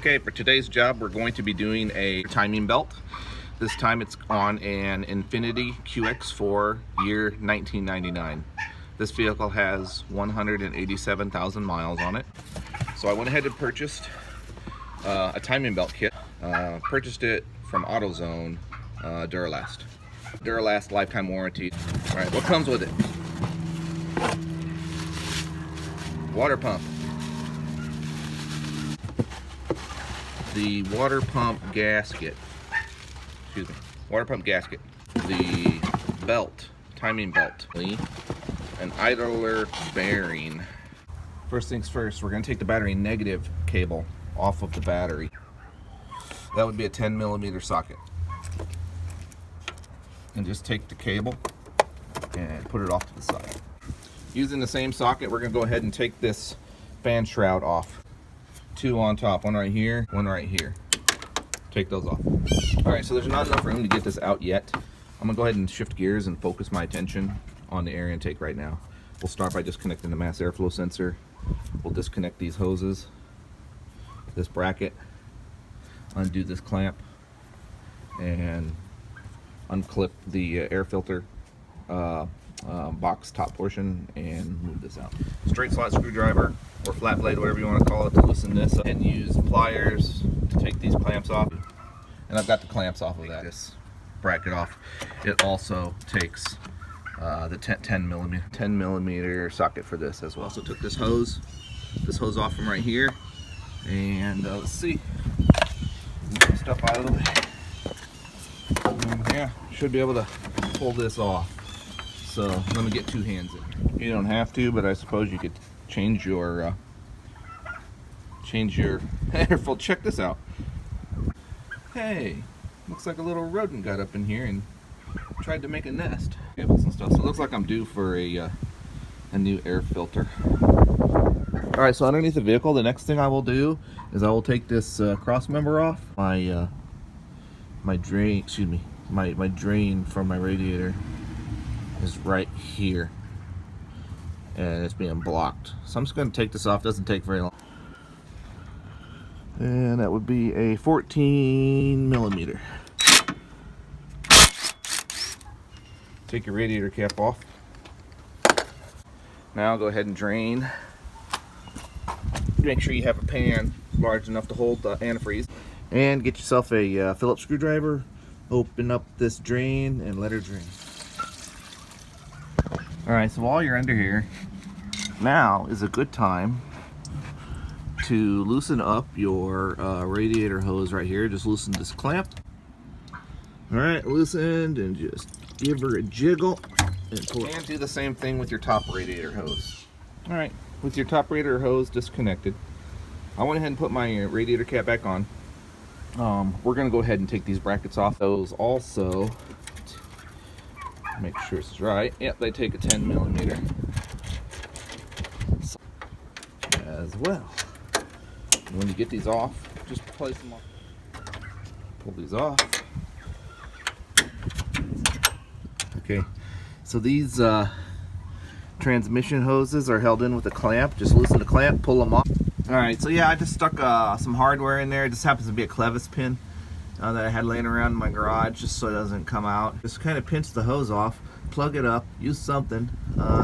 Okay, for today's job, we're going to be doing a timing belt. This time it's on an Infiniti QX4 year 1999. This vehicle has 187,000 miles on it. So I went ahead and purchased a timing belt kit. Purchased it from AutoZone, Duralast. Duralast lifetime warranty. All right, what comes with it? Water pump. The water pump gasket. Excuse me. Water pump gasket. The belt, timing belt. An idler bearing. First things first, we're going to take the battery negative cable off of the battery. That would be a 10mm socket. And just take the cable and put it off to the side. Using the same socket, we're going to go ahead and take this fan shroud off. Two on top, one right here, one right here. Take those off. All right, so there's not enough room to get this out yet. I'm gonna go ahead and shift gears and focus my attention on the air intake right now. We'll start by disconnecting the mass airflow sensor. We'll disconnect these hoses, this bracket, undo this clamp, and unclip the air filter box top portion and move this out. Straight slot screwdriver or flat blade, whatever you want to call it, to loosen this up, and use pliers to take these clamps off. And I've got the clamps off of that. This bracket off. It also takes the 10mm socket for this as well. So took this hose off from right here, and let's see, get some stuff out of the way. Yeah, should be able to pull this off. So let me get two hands in. You don't have to, but I suppose you could change your airflow. Check this out. Hey, looks like a little rodent got up in here and tried to make a nest. Cables and stuff. So it looks like I'm due for a new air filter. All right, so underneath the vehicle, the next thing I will do is I will take this cross member off. My drain from my radiator is right here, and it's being blocked. So I'm just going to take this off. Doesn't take very long. And that would be a 14mm. Take your radiator cap off. Now go ahead and drain. Make sure you have a pan large enough to hold the antifreeze. And get yourself a Phillips screwdriver. Open up this drain and let her drain. Alright, so while you're under here, now is a good time to loosen up your radiator hose right here. Just loosen this clamp. Alright, loosened, and just give her a jiggle and pull it. And do the same thing with your top radiator hose. Alright, with your top radiator hose disconnected, I went ahead and put my radiator cap back on. We're going to go ahead and take these brackets off. Those also, make sure it's right. Yep, they take a 10mm as well. And when you get these off, just place them off. Pull these off. Okay, so these transmission hoses are held in with a clamp. Just loosen the clamp, pull them off. Alright, so yeah, I just stuck some hardware in there. It just happens to be a clevis pin that I had laying around in my garage, just so it doesn't come out. Just kind of pinch the hose off, plug it up, use something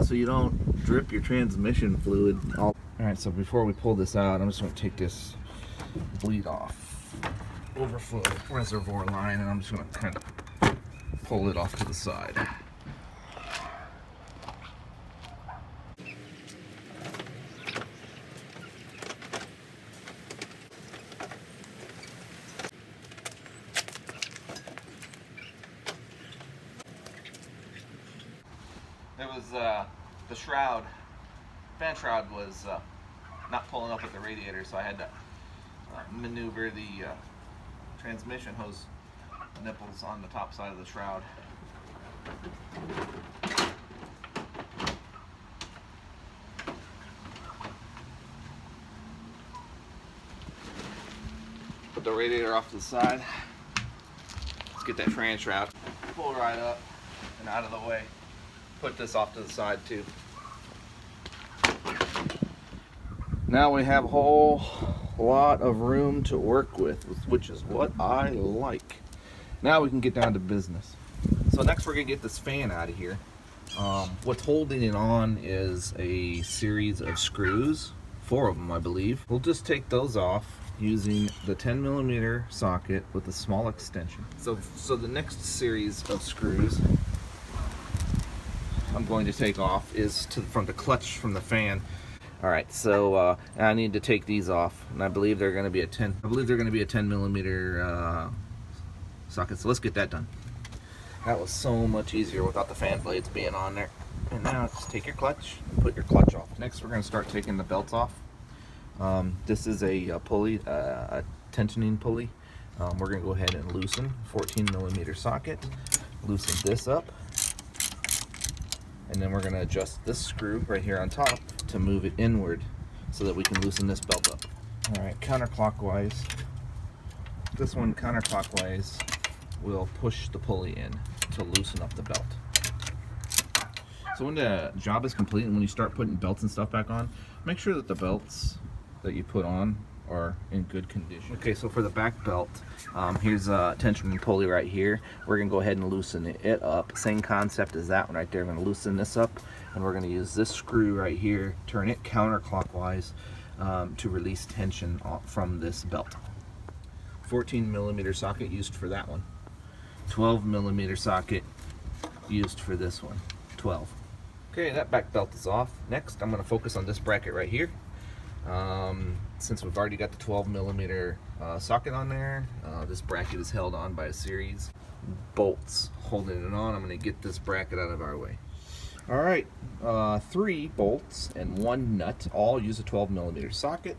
so you don't drip your transmission fluid. Alright, so before we pull this out, I'm just going to take this bleed off overflow reservoir line, and I'm just going to kind of pull it off to the side. There was the shroud, fan shroud was not pulling up at the radiator, so I had to maneuver the transmission hose nipples on the top side of the shroud. Put the radiator off to the side. Let's get that fan shroud. Pull right up and out of the way. Put this off to the side too. Now we have a whole lot of room to work with, which is what I like. Now we can get down to business. So next we're gonna get this fan out of here. What's holding it on is a series of screws, 4 of them I believe. We'll just take those off using the 10mm socket with a small extension. So the next series of screws I'm going to take off is from the clutch from the fan. All right, so I need to take these off, and I believe they're going to be a 10mm socket. So let's get that done. That was so much easier without the fan blades being on there. And now just take your clutch and put your clutch off. Next, we're going to start taking the belts off. This is a pulley, a tensioning pulley. We're going to go ahead and loosen 14mm socket. Loosen this up. And then we're going to adjust this screw right here on top to move it inward so that we can loosen this belt up. All right, counterclockwise. This one counterclockwise will push the pulley in to loosen up the belt. So when the job is complete and when you start putting belts and stuff back on, make sure that the belts that you put on are in good condition. Okay, so for the back belt, here's a tension pulley right here. We're gonna go ahead and loosen it up. Same concept as that one right there. We're gonna loosen this up, and we're gonna use this screw right here, turn it counterclockwise to release tension from this belt. 14mm socket used for that one. 12mm socket used for this one. 12. Okay, that back belt is off. Next, I'm gonna focus on this bracket right here. Since we've already got the 12mm socket on there, this bracket is held on by a series bolts holding it on. I'm going to get this bracket out of our way. All right, 3 bolts and 1 nut, all use a 12mm socket.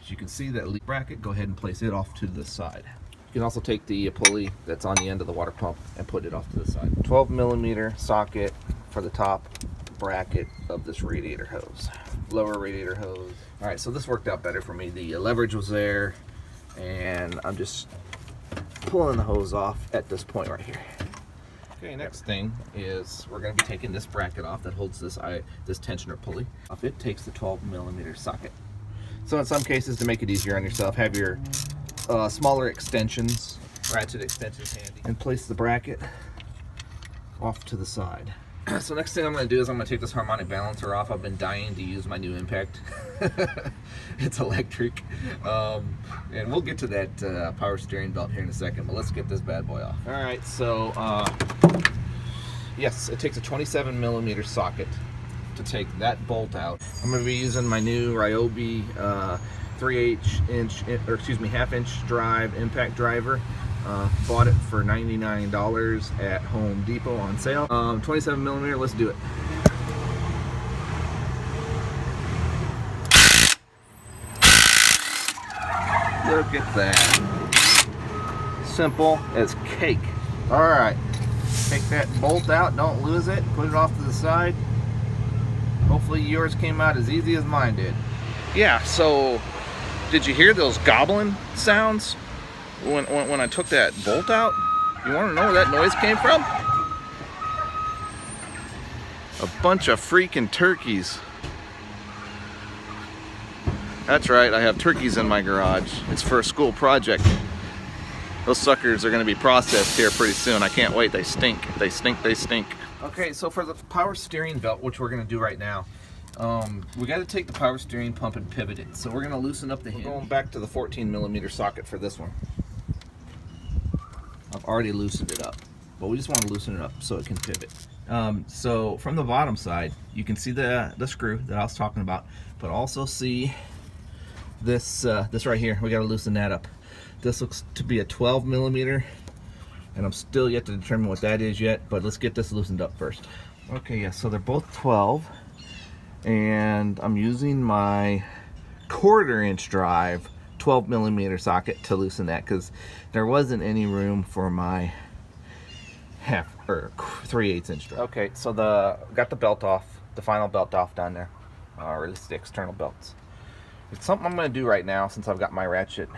As you can see that bracket, go ahead and place it off to the side. You can also take the pulley that's on the end of the water pump and put it off to the side. 12mm socket for the top bracket of this radiator hose, lower radiator hose. All right, so this worked out better for me. The leverage was there, and I'm just pulling the hose off at this point right here. Okay, next thing is we're going to be taking this bracket off that holds this tensioner pulley off. It takes the 12mm socket. So in some cases, to make it easier on yourself, have your smaller extensions, ratchet extensions handy, and place the bracket off to the side. So next thing I'm going to do is I'm going to take this harmonic balancer off. I've been dying to use my new impact. It's electric. And we'll get to that power steering belt here in a second, but let's get this bad boy off. All right, so yes, it takes a 27mm socket to take that bolt out. I'm going to be using my new Ryobi 1/2-inch drive impact driver. Bought it for $99 at Home Depot on sale. 27mm, let's do it. Look at that. Simple as cake. All right, take that bolt out, don't lose it, put it off to the side. Hopefully yours came out as easy as mine did. Yeah, so did you hear those gobbling sounds? When I took that bolt out, you want to know where that noise came from? A bunch of freaking turkeys. That's right, I have turkeys in my garage. It's for a school project. Those suckers are going to be processed here pretty soon. I can't wait. They stink. They stink. They stink. Okay, so for the power steering belt, which we're going to do right now, we got to take the power steering pump and pivot it. So we're going to loosen up the hinge. We're going back to the 14mm socket for this one. I've already loosened it up, but we just want to loosen it up so it can pivot. So from the bottom side, you can see the screw that I was talking about, but also see this right here. We got to loosen that up. This looks to be a 12mm, and I'm still yet to determine what that is yet, but let's get this loosened up first. Okay, yeah, so they're both 12, and I'm using my 1/4-inch drive 12mm socket to loosen that because there wasn't any room for my 3/8-inch drive. Okay, so got the belt off, the final belt off down there, or at least the external belts. It's something I'm going to do right now since I've got my ratchet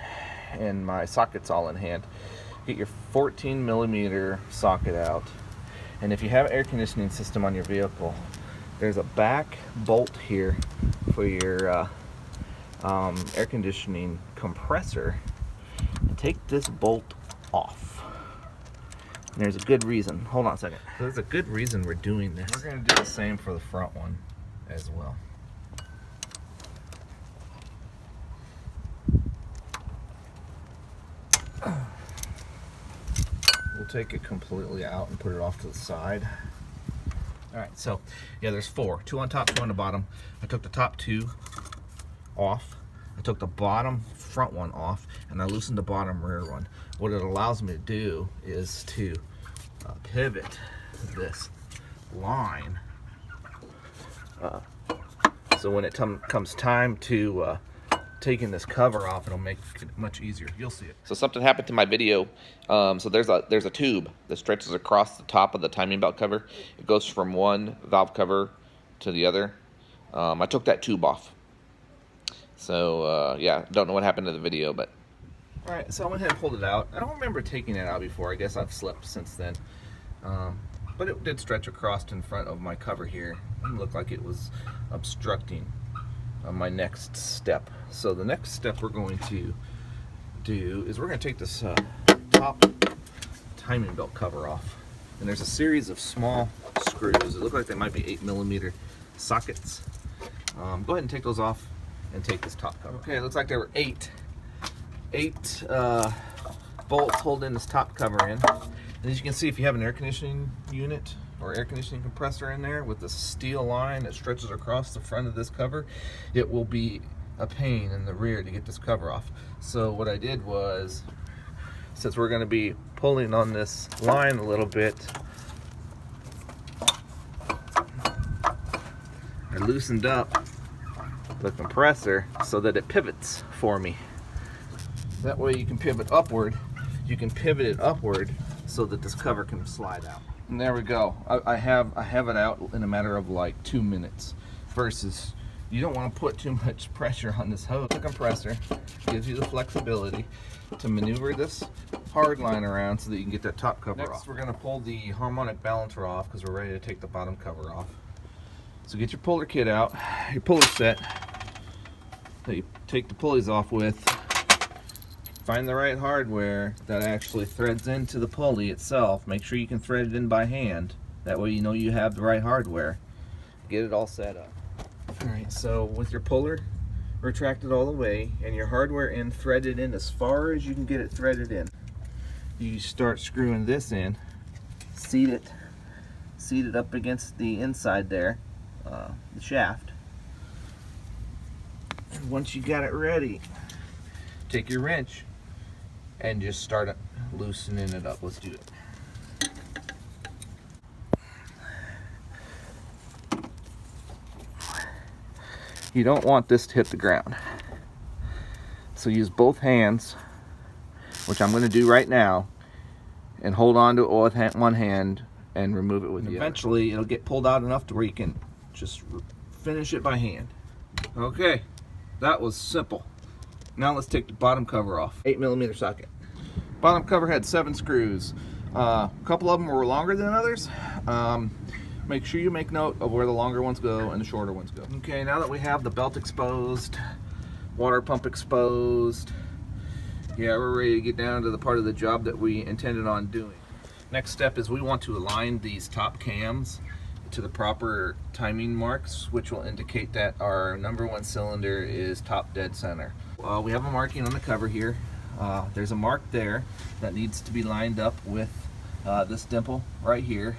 and my sockets all in hand. Get your 14mm socket out, and if you have an air conditioning system on your vehicle, there's a back bolt here for your air conditioning compressor and take this bolt off. And there's a good reason. Hold on a second. So there's a good reason we're doing this. We're going to do the same for the front one as well. We'll take it completely out and put it off to the side. Alright, so yeah, there's 4. 2 on top, 2 on the bottom. I took the top 2 off. I took the bottom front one off, and I loosened the bottom rear one. What it allows me to do is to pivot this line. So when it comes time to taking this cover off, it'll make it much easier. You'll see it. So something happened to my video. So there's a tube that stretches across the top of the timing belt cover. It goes from one valve cover to the other. I took that tube off. So yeah, don't know what happened to the video, but all right. So I went ahead and pulled it out. I don't remember taking it out before. I guess I've slept since then. But it did stretch across in front of my cover here. It looked like it was obstructing my next step. So the next step we're going to do is we're going to take this top timing belt cover off. And there's a series of small screws. It look like they might be 8mm sockets. Go ahead and take those off and take this top cover. Okay, it looks like there were eight bolts holding this top cover in. And as you can see, if you have an air conditioning unit or air conditioning compressor in there with a steel line that stretches across the front of this cover, it will be a pain in the rear to get this cover off. So what I did was, since we're going to be pulling on this line a little bit, I loosened up the compressor so that it pivots for me. That way you can pivot upward. You can pivot it upward so that this cover can slide out. And there we go. I have it out in a matter of like 2 minutes. Versus, you don't want to put too much pressure on this hose. The compressor gives you the flexibility to maneuver this hard line around so that you can get that top cover off. Next, we're going to pull the Harmonic Balancer off because we're ready to take the bottom cover off. So get your puller kit out, your puller set that you take the pulleys off with. Find the right hardware that actually threads into the pulley itself. Make sure you can thread it in by hand. That way you know you have the right hardware. Get it all set up. Alright, so with your puller retracted all the way and your hardware end threaded in as far as you can get it threaded in, you start screwing this in. Seat it up against the inside there, the shaft. And once you got it ready, take your wrench and just start loosening it up. Let's do it. You don't want this to hit the ground. So use both hands, which I'm going to do right now, and hold on to it with one hand and remove it with the other. Eventually it'll get pulled out enough to where you can just finish it by hand. Okay, that was simple. Now let's take the bottom cover off. 8mm socket. Bottom cover had 7 screws. A couple of them were longer than others. Make sure you make note of where the longer ones go and the shorter ones go. Okay, now that we have the belt exposed, water pump exposed, yeah, we're ready to get down to the part of the job that we intended on doing. Next step is we want to align these top cams to the proper timing marks, which will indicate that our #1 cylinder is top dead center. We have a marking on the cover here. There's a mark there that needs to be lined up with this dimple right here,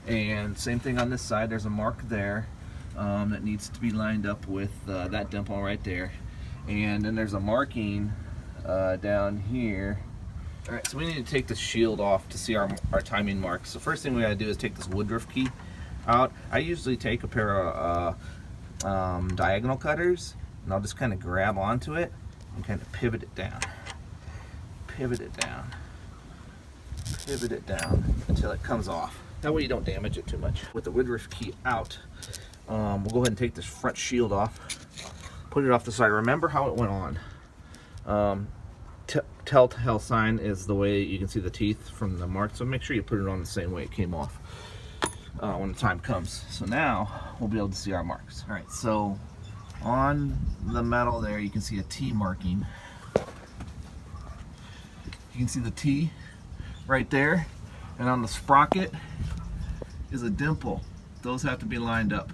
and same thing on this side. There's a mark there that needs to be lined up with that dimple right there, and then there's a marking down here. All right, so we need to take the shield off to see our timing marks. So first thing we gotta do is take this woodruff key out. I usually take a pair of diagonal cutters, and I'll just kind of grab onto it and kind of pivot it down. Pivot it down. Pivot it down until it comes off. That way you don't damage it too much. With the woodruff key out, we'll go ahead and take this front shield off. Put it off the side. Remember how it went on. Telltale sign is the way you can see the teeth from the mark, so make sure you put it on the same way it came off when the time comes. So now we'll be able to see our marks. All right, so On the metal there, you can see a T marking. You can see the T right there, and on the sprocket is a dimple. Those have to be lined up.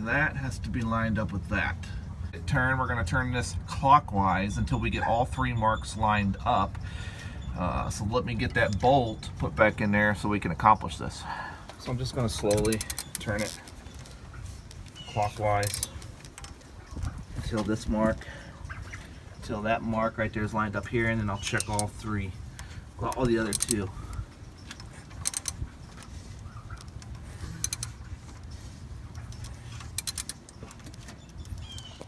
That has to be lined up with that. We're going to turn this clockwise until we get all 3 marks lined up. So let me get that bolt put back in there so we can accomplish this. So I'm just going to slowly turn it clockwise until this mark, until that mark right there is lined up here, and then I'll check all 3, all the other 2.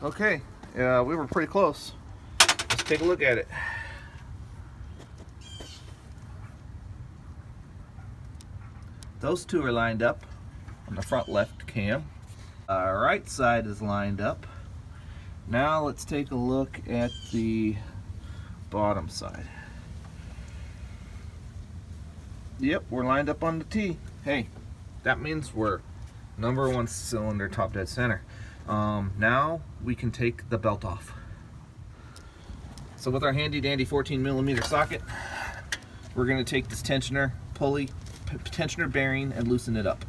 Okay, we were pretty close. Let's take a look at it. Those 2 are lined up on the front left cam. Right side is lined up. Now let's take a look at the bottom side. Yep, we're lined up on the T. Hey, that means we're #1 cylinder, top dead center. Now we can take the belt off. So with our handy dandy 14mm socket, we're going to take this tensioner pulley, tensioner bearing, and loosen it up.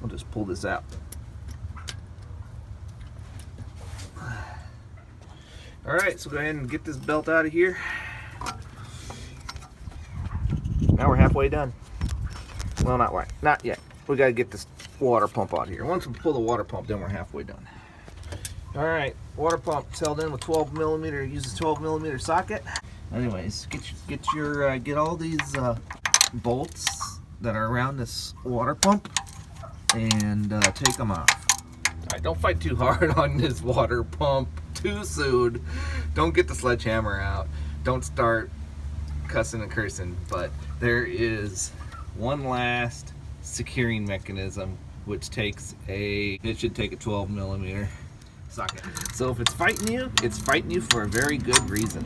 We'll just pull this out. Alright, so go ahead and get this belt out of here. Now we're halfway done. Well, not yet. We got to get this water pump out here. Once we pull the water pump, then we're halfway done. All right, water pump held in with 12mm. Uses 12mm socket. Anyways, get all these bolts that are around this water pump and take them off. All right, don't fight too hard on this water pump too soon. Don't get the sledgehammer out. Don't start cussing and cursing. But there is one last securing mechanism, which takes it should take a 12mm socket. So if it's fighting you for a very good reason.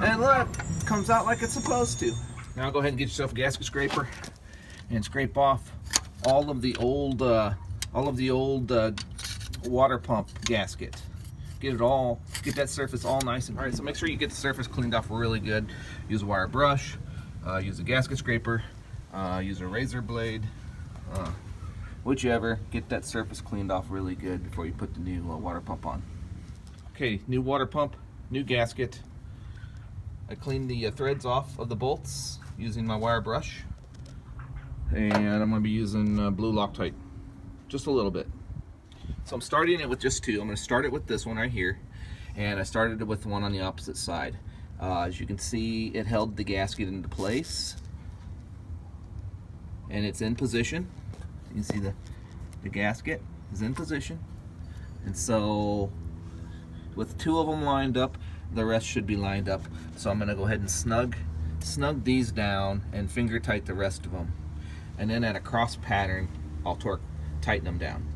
And look, comes out like it's supposed to. Now go ahead and get yourself a gasket scraper and scrape off all of the old water pump gasket. Get that surface all nice and right. So make sure you get the surface cleaned off really good. Use a wire brush. Use a gasket scraper, use a razor blade, whichever. Get that surface cleaned off really good before you put the new water pump on. Okay, new water pump, new gasket. I cleaned the threads off of the bolts using my wire brush, and I'm going to be using blue Loctite, just a little bit. So I'm starting it with just 2. I'm going to start it with this one right here, and I started it with one on the opposite side. As you can see, it held the gasket into place, and it's in position. You can see the gasket is in position, and so with 2 of them lined up, the rest should be lined up. So I'm going to go ahead and snug these down and finger tight the rest of them, and then at a cross pattern, I'll tighten them down.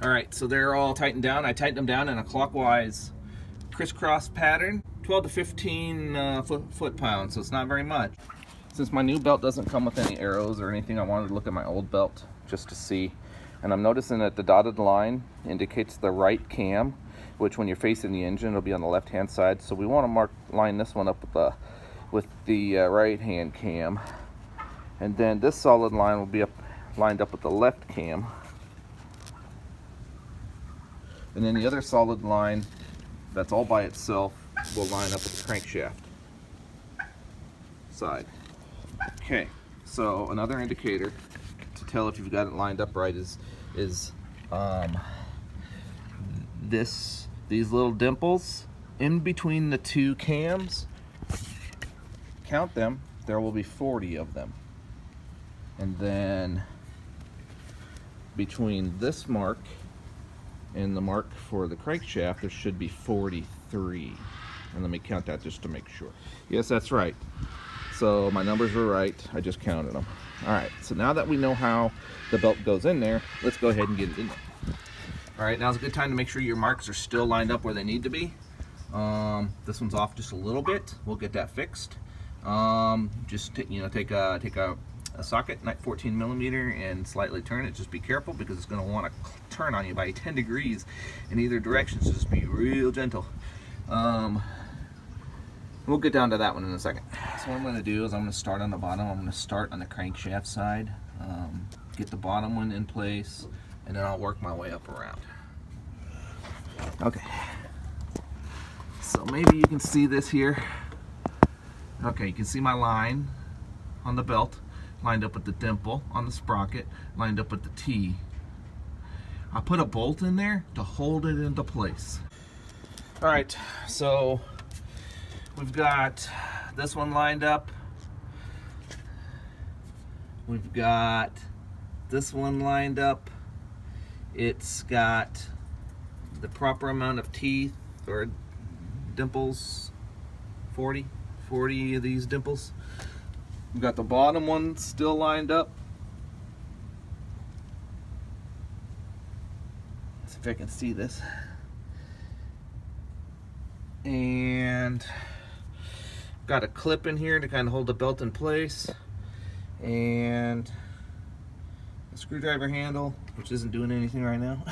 All right, so they're all tightened down. I tightened them down in a clockwise crisscross pattern, 12 to 15 foot-pounds, so it's not very much. Since my new belt doesn't come with any arrows or anything, I wanted to look at my old belt just to see. And I'm noticing that the dotted line indicates the right cam, which when you're facing the engine, it'll be on the left-hand side. So we want to line this one up with the right-hand cam. And then this solid line will be lined up with the left cam. And then the other solid line that's all by itself will line up with the crankshaft side. Okay, so another indicator to tell if you've got it lined up right is these little dimples in between the 2 cams. Count them, there will be 40 of them. And then between this mark and the mark for the crankshaft, there should be 43. And let me count that just to make sure. Yes, that's right. So my numbers were right. I just counted them. All right, so now that we know how the belt goes in there, let's go ahead and get it in there. All right, now's a good time to make sure your marks are still lined up where they need to be. This one's off just a little bit. We'll get that fixed. Just take a socket, 14 millimeter, and slightly turn it. Just be careful because it's going to want to turn on you by 10 degrees in either direction, so just be real gentle. We'll get down to that one in a second. So what I'm going to do is I'm going to start on the bottom. I'm going to start on the crankshaft side, get the bottom one in place, and then I'll work my way up around. Okay, so maybe you can see this here. Okay, you can see my line on the belt, lined up with the dimple on the sprocket, lined up with the T. I put a bolt in there to hold it into place. All right, so we've got this one lined up. We've got this one lined up. It's got the proper amount of teeth or dimples, 40 of these dimples. We've got the bottom one still lined up. Let's see if I can see this. And got a clip in here to kind of hold the belt in place, and a screwdriver handle, which isn't doing anything right now.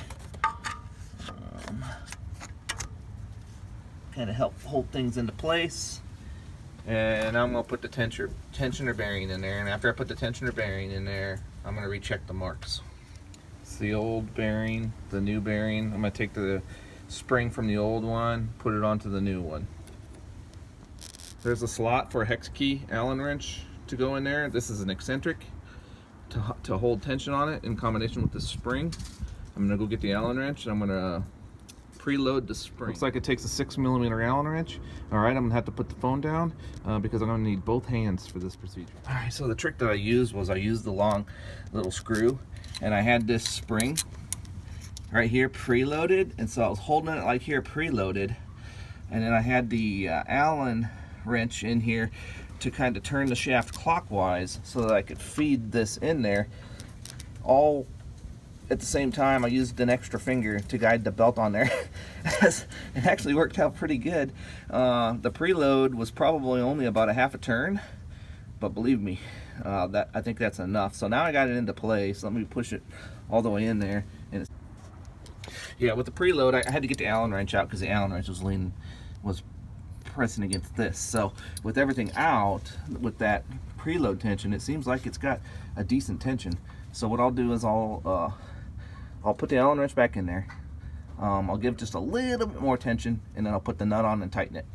Kind of help hold things into place. And I'm going to put the tensioner bearing in there, and after I put the tensioner bearing in there, I'm going to recheck the marks. It's the old bearing, the new bearing. I'm going to take the spring from the old one, put it onto the new one. There's a slot for a hex key Allen wrench to go in there. This is an eccentric to hold tension on it in combination with the spring. I'm going to go get the Allen wrench, and I'm going to preload the spring. Looks like it takes a 6 millimeter Allen wrench. All right, I'm gonna have to put the phone down because I'm gonna need both hands for this procedure. All right, so the trick that I used was I used the long little screw, and I had this spring right here preloaded, and so I was holding it like here preloaded, and then I had the Allen wrench in here to kind of turn the shaft clockwise so that I could feed this in there. All at the same time, I used an extra finger to guide the belt on there. It actually worked out pretty good. The preload was probably only about a half a turn, but believe me, I think that's enough. So now I got it into place. Let me push it all the way in there. And yeah, with the preload, I had to get the Allen wrench out because the Allen wrench was pressing against this. So with everything out, with that preload tension, it seems like it's got a decent tension. So what I'll do is I'll put the Allen wrench back in there. I'll give just a little bit more tension, and then I'll put the nut on and tighten it.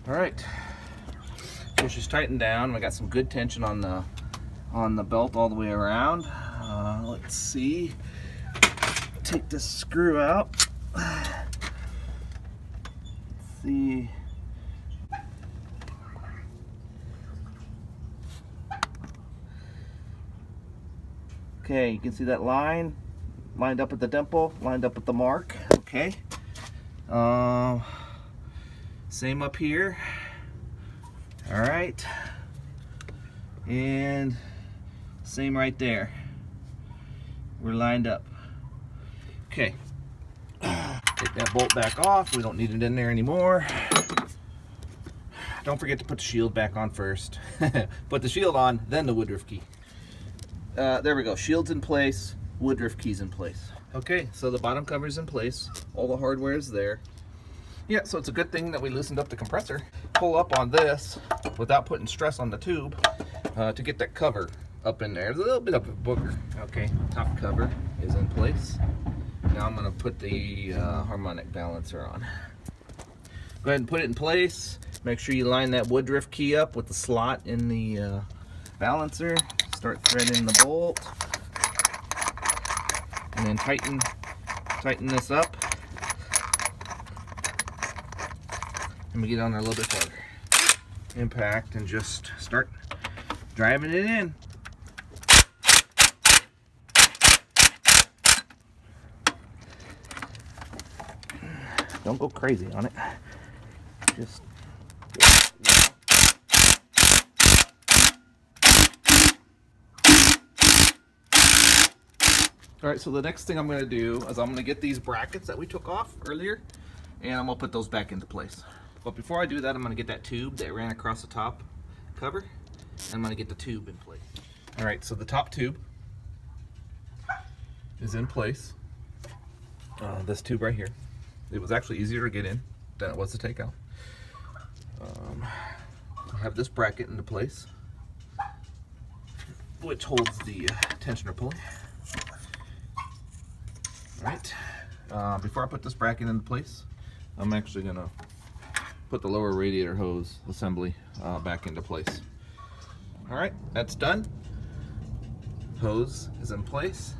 All right, so she's tightened down. We got some good tension on the belt all the way around. Let's see. Take this screw out. Let's see. Okay, you can see that line lined up with the dimple, lined up with the mark. Okay. Same up here. All right. And same right there. We're lined up. Okay. Take that bolt back off. We don't need it in there anymore. Don't forget to put the shield back on first. Put the shield on, then the woodruff key. There we go. Shield's in place, woodruff key's in place. Okay, so the bottom cover's in place. All the hardware is there. Yeah, so it's a good thing that we loosened up the compressor. Pull up on this without putting stress on the tube to get that cover up in there. There's a little bit of a booger. Okay, top cover is in place. Now I'm going to put the harmonic balancer on. Go ahead and put it in place. Make sure you line that woodruff key up with the slot in the balancer. Start threading the bolt, and then tighten this up. And we get on there a little bit harder. Impact, and just start driving it in. Don't go crazy on it. Just all right, so the next thing I'm going to do is I'm going to get these brackets that we took off earlier, and I'm going to put those back into place. But before I do that, I'm going to get that tube that ran across the top cover. I'm gonna get the tube in place. All right, so the top tube is in place. This tube right here. It was actually easier to get in than it was to take out. I have this bracket into place, which holds the tensioner pulley. All right, before I put this bracket into place, I'm actually gonna put the lower radiator hose assembly back into place. All right, that's done. Hose is in place.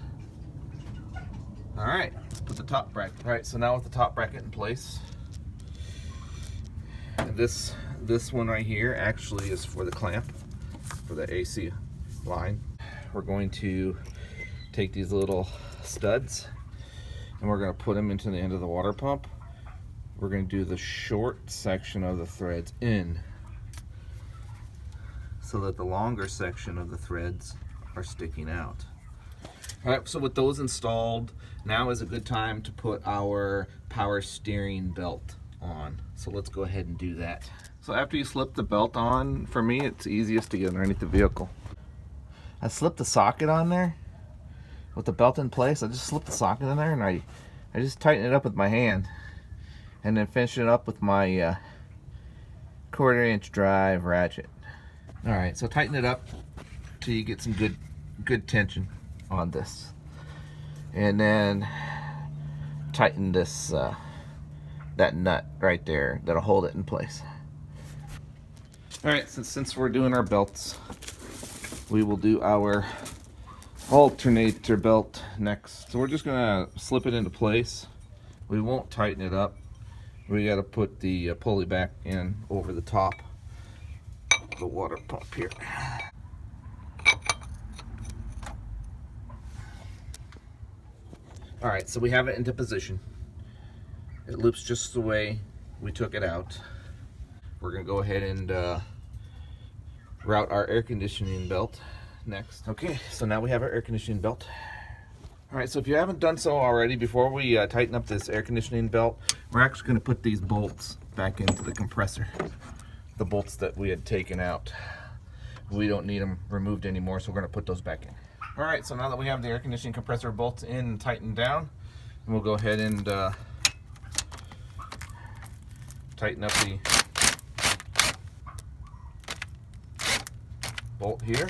All right, let's put the top bracket. All right, so now with the top bracket in place, and this one right here actually is for the clamp for the AC line. We're going to take these little studs and we're going to put them into the end of the water pump. We're going to do the short section of the threads in so that the longer section of the threads are sticking out. All right, so with those installed, now is a good time to put our power steering belt on. So let's go ahead and do that. So after you slip the belt on, for me, it's easiest to get underneath the vehicle. I slipped the socket on there with the belt in place. I just slipped the socket in there and I just tighten it up with my hand and then finish it up with my 1/4 inch drive ratchet. All right, so tighten it up till you get some good tension on this, and then tighten this that nut right there that'll hold it in place. All right, since we're doing our belts, we will do our alternator belt next. So we're just gonna slip it into place. We won't tighten it up. We got to put the pulley back in over the top of the water pump here. All right, so we have it into position. It loops just the way we took it out. We're gonna go ahead and route our air conditioning belt next. Okay, so now we have our air conditioning belt. All right, so if you haven't done so already, before we tighten up this air conditioning belt, we're actually gonna put these bolts back into the compressor. The bolts that we had taken out. We don't need them removed anymore, so we're gonna put those back in. All right, so now that we have the air conditioning compressor bolts in and tightened down, we'll go ahead and tighten up the bolt here.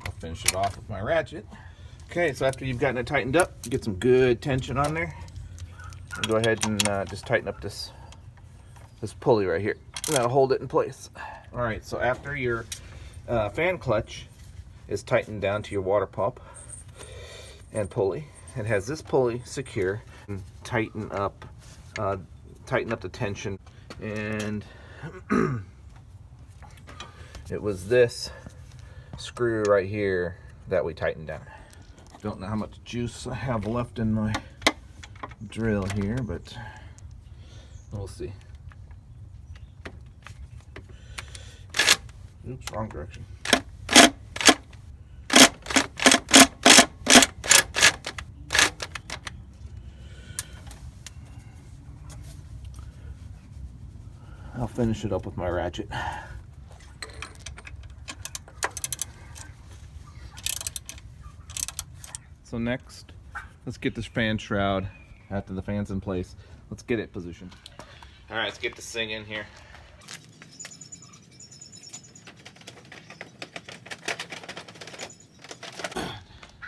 I'll finish it off with my ratchet. Okay, so after you've gotten it tightened up, get some good tension on there. Go ahead and just tighten up this pulley right here. And that'll hold it in place. All right, so after your fan clutch is tightened down to your water pump and pulley, it has this pulley secure. And tighten up the tension, and it was this screw right here that we tightened down. Don't know how much juice I have left in my drill here, but we'll see. Oops, wrong direction. I'll finish it up with my ratchet. So next, let's get this fan shroud. After the fan's in place, let's get it positioned. All right, let's get this thing in here.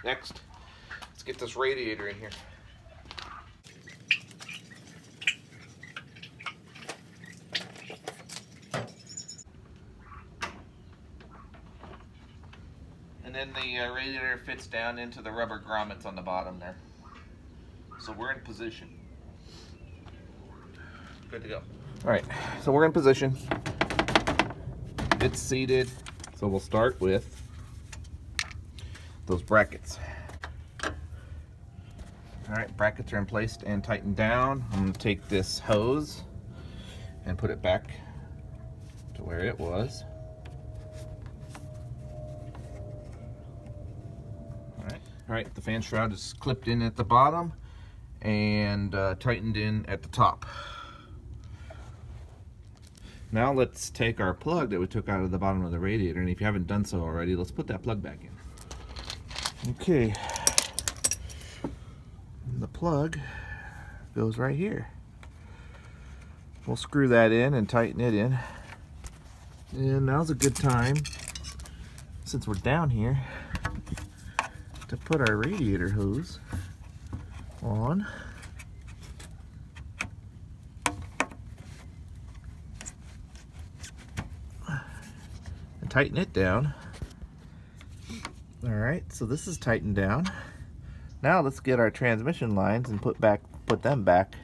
Next, let's get this radiator in here. And then the radiator fits down into the rubber grommets on the bottom there. So we're in position. Good to go. All right, so we're in position. It's seated. So we'll start with those brackets. All right, brackets are in place and tightened down. I'm gonna take this hose and put it back to where it was. All right, the fan shroud is clipped in at the bottom and tightened in at the top. Now let's take our plug that we took out of the bottom of the radiator, and if you haven't done so already, let's put that plug back in. Okay. And the plug goes right here. We'll screw that in and tighten it in. And now's a good time, since we're down here, to put our radiator hose on. And tighten it down. Alright, so this is tightened down. Now let's get our transmission lines and put them back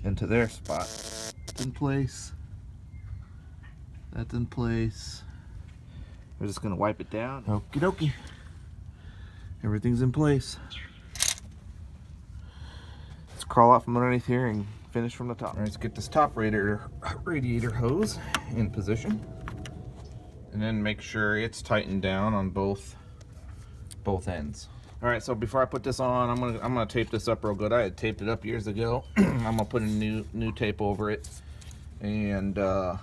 into their spot. It's in place. That's in place. We're just gonna wipe it down. Okie dokie. Everything's in place. Let's crawl out from underneath here and finish from the top. All right, let's get this top radiator hose in position, and then make sure it's tightened down on both ends. All right, so before I put this on, I'm gonna tape this up real good. I had taped it up years ago. I'm gonna put a new tape over it, and then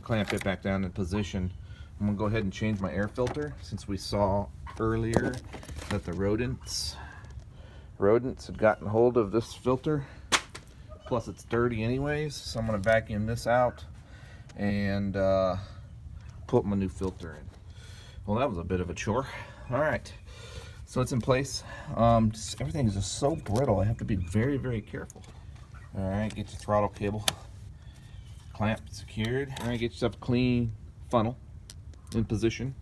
clamp it back down in position. I'm gonna go ahead and change my air filter, since we saw earlier that the rodents had gotten hold of this filter. Plus it's dirty anyways, so I'm gonna vacuum this out and put my new filter in. Well, that was a bit of a chore. All right, so it's in place. Everything is just so brittle. I have to be very, very careful. All right, get your throttle cable clamped, secured. All right, get yourself a clean funnel in position.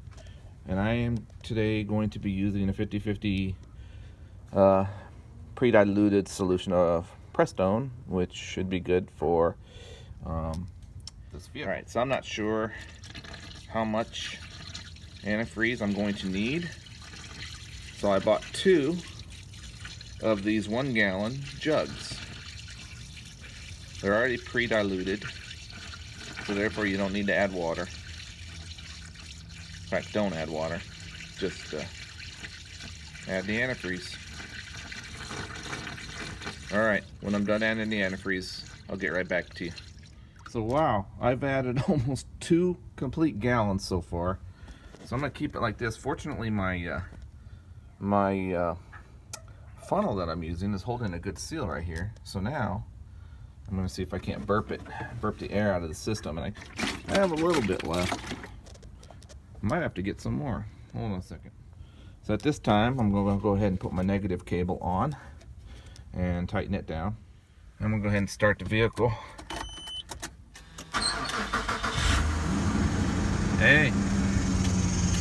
And I am today going to be using a 50/50 pre-diluted solution of Prestone, which should be good for this vehicle. All right, so I'm not sure how much antifreeze I'm going to need. So I bought 2 of these 1-gallon jugs. They're already pre-diluted, so therefore you don't need to add water. In fact, don't add water. Just add the antifreeze. Alright, when I'm done adding the antifreeze, I'll get right back to you. So wow, I've added almost 2 complete gallons so far. So I'm going to keep it like this. Fortunately, my funnel that I'm using is holding a good seal right here. So now I'm going to see if I can't burp the air out of the system. And I have a little bit left. Might have to get some more. Hold on a second. So at this time, I'm going to go ahead and put my negative cable on and tighten it down. I'm going to go ahead and start the vehicle. Hey,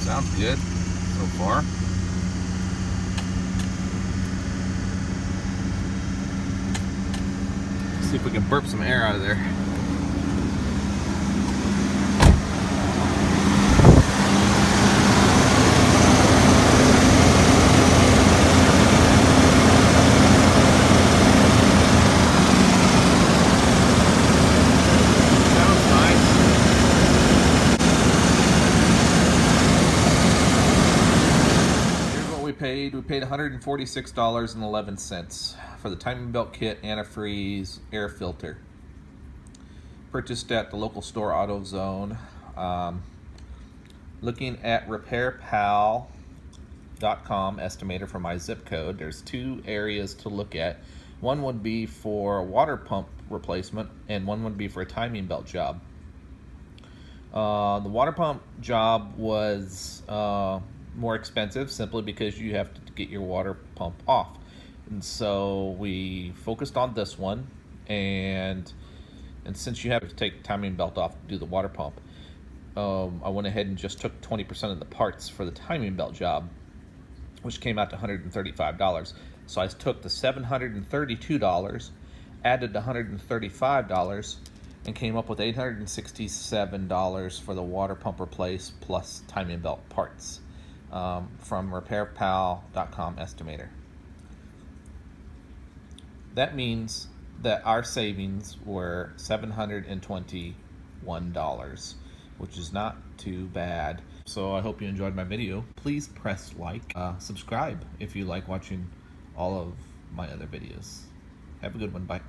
sounds good so far. See if we can burp some air out of there. We paid $146.11 for the timing belt kit, antifreeze, air filter. Purchased at the local store AutoZone. Looking at RepairPal.com estimator for my zip code, there's 2 areas to look at. One would be for water pump replacement, and one would be for a timing belt job. The water pump job was more expensive, simply because you have to get your water pump off, and so we focused on this one. And since you have to take the timing belt off to do the water pump, I went ahead and just took 20% of the parts for the timing belt job, which came out to $135. So I took the $732, added the $135, and came up with $867 for the water pump replace plus timing belt parts. From RepairPal.com estimator. That means that our savings were $721, which is not too bad. So I hope you enjoyed my video. Please press like, subscribe if you like watching all of my other videos. Have a good one. Bye.